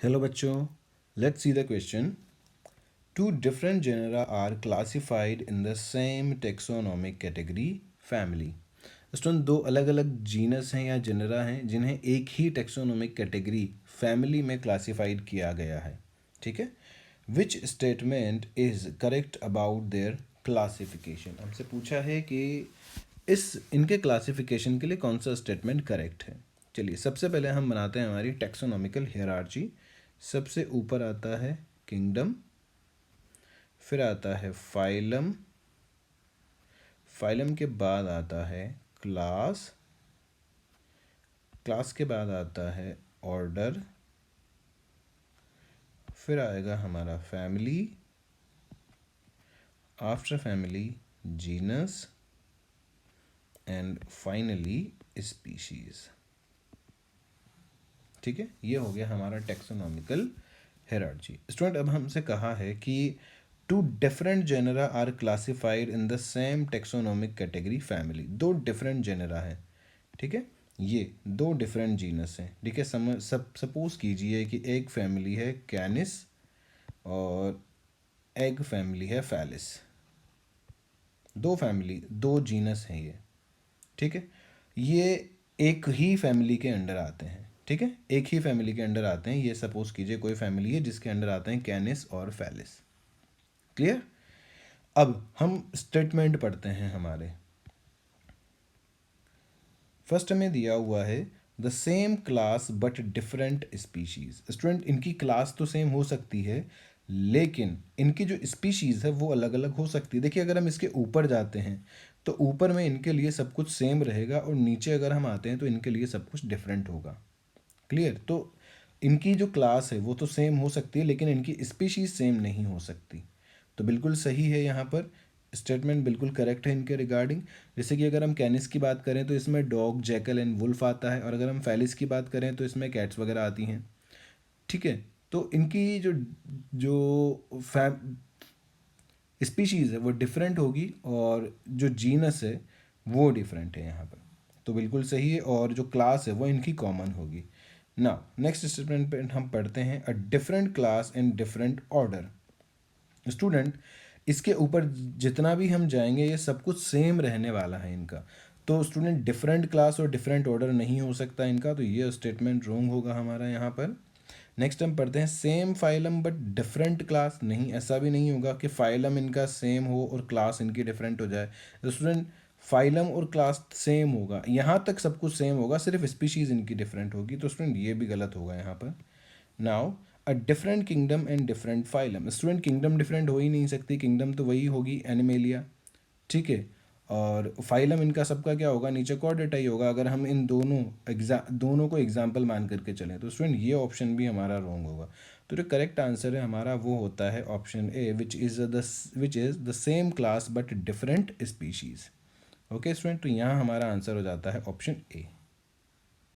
Hello बच्चों, let's see the question. Two different genera are classified in the same taxonomic category family. Student दो अलग अलग genus हैं या जेनरा हैं जिन्हें एक ही टेक्सोनोमिक कैटेगरी फैमिली में क्लासिफाइड किया गया है. ठीक है. Which statement is correct about their classification. हमसे पूछा है कि इस इनके क्लासिफिकेशन के लिए कौन सा स्टेटमेंट करेक्ट है. चलिए सबसे पहले हम बनाते हैं हमारी टेक्सोनॉमिकल हियरार्ची. सबसे ऊपर आता है किंगडम, फिर आता है फाइलम, फाइलम के बाद आता है क्लास, क्लास के बाद आता है ऑर्डर, फिर आएगा हमारा family, after family genus and finally species. ठीक है, ये हो गया हमारा टेक्सोनॉमिकल हियरार्ची. स्टूडेंट अब हमसे कहा है कि two different genera are classified in the same taxonomic category family. दो डिफरेंट जेनरा हैं. ठीक है, ये दो डिफरेंट जीनस हैं. ठीक है, सपोज कीजिए कि एक फैमिली है कैनिस और एग फैमिली है फैलिस. दो जीनस हैं ये. ठीक है, ये एक ही फैमिली के अंडर आते हैं. ठीक है, एक ही फैमिली के अंडर आते हैं. ये सपोज कीजिए कोई फैमिली है जिसके अंडर आते हैं कैनिस और फैलिस. क्लियर. अब हम स्टेटमेंट पढ़ते हैं. हमारे फर्स्ट में दिया हुआ है the same class but different species. Student इनकी क्लास तो सेम हो सकती है लेकिन इनकी जो स्पीशीज है वो अलग अलग हो सकती है. देखिए अगर हम इसके ऊपर जाते हैं तो ऊपर में इनके लिए सब कुछ सेम रहेगा और नीचे अगर हम आते हैं तो इनके लिए सब कुछ डिफरेंट होगा. क्लियर. तो इनकी जो क्लास है वो तो सेम हो सकती है लेकिन इनकी स्पीशीज सेम नहीं हो सकती. तो बिल्कुल सही है, यहाँ पर स्टेटमेंट बिल्कुल करेक्ट है इनके रिगार्डिंग. जैसे कि अगर हम कैनिस की बात करें तो इसमें डॉग, जैकल एंड वुल्फ आता है, और अगर हम फैलिस की बात करें तो इसमें कैट्स वगैरह आती हैं. ठीक है, तो इनकी जो जो स्पीशीज़ है वो डिफरेंट होगी और जो जीनस है वो डिफरेंट है यहाँ पर. तो बिल्कुल सही है, और जो क्लास है वो इनकी कॉमन होगी. नाउ नेक्स्ट स्टेटमेंट पे हम पढ़ते हैं a different class and different order. Student इसके ऊपर जितना भी हम जाएंगे ये सब कुछ सेम रहने वाला है इनका. तो स्टूडेंट डिफरेंट क्लास और डिफरेंट ऑर्डर नहीं हो सकता इनका, तो ये स्टेटमेंट रॉन्ग होगा हमारा यहाँ पर. नेक्स्ट हम पढ़ते हैं same phylum but different class. नहीं, ऐसा भी नहीं होगा कि फाइलम इनका सेम हो और क्लास इनकी डिफरेंट हो जाए. तो स्टूडेंट फाइलम और क्लास सेम होगा, यहाँ तक सब कुछ सेम होगा, सिर्फ स्पीशीज़ इनकी डिफरेंट होगी. तो स्टूडेंट ये भी गलत होगा यहाँ पर. Now a different kingdom and different phylum. Student kingdom different हो ही नहीं सकती, किंगडम तो वही होगी एनिमेलिया. ठीक है, और फाइलम इनका सबका क्या होगा, नीचे कॉर्डेटा ही होगा. अगर हम इन दोनों को एग्जाम्पल मान करके चलें तो स्टूडेंट ये ऑप्शन भी हमारा रॉन्ग होगा. तो जो करेक्ट आंसर है हमारा वो होता है option A which is the same class but different species. Okay student, तो यहाँ हमारा आंसर हो जाता है ऑप्शन ए.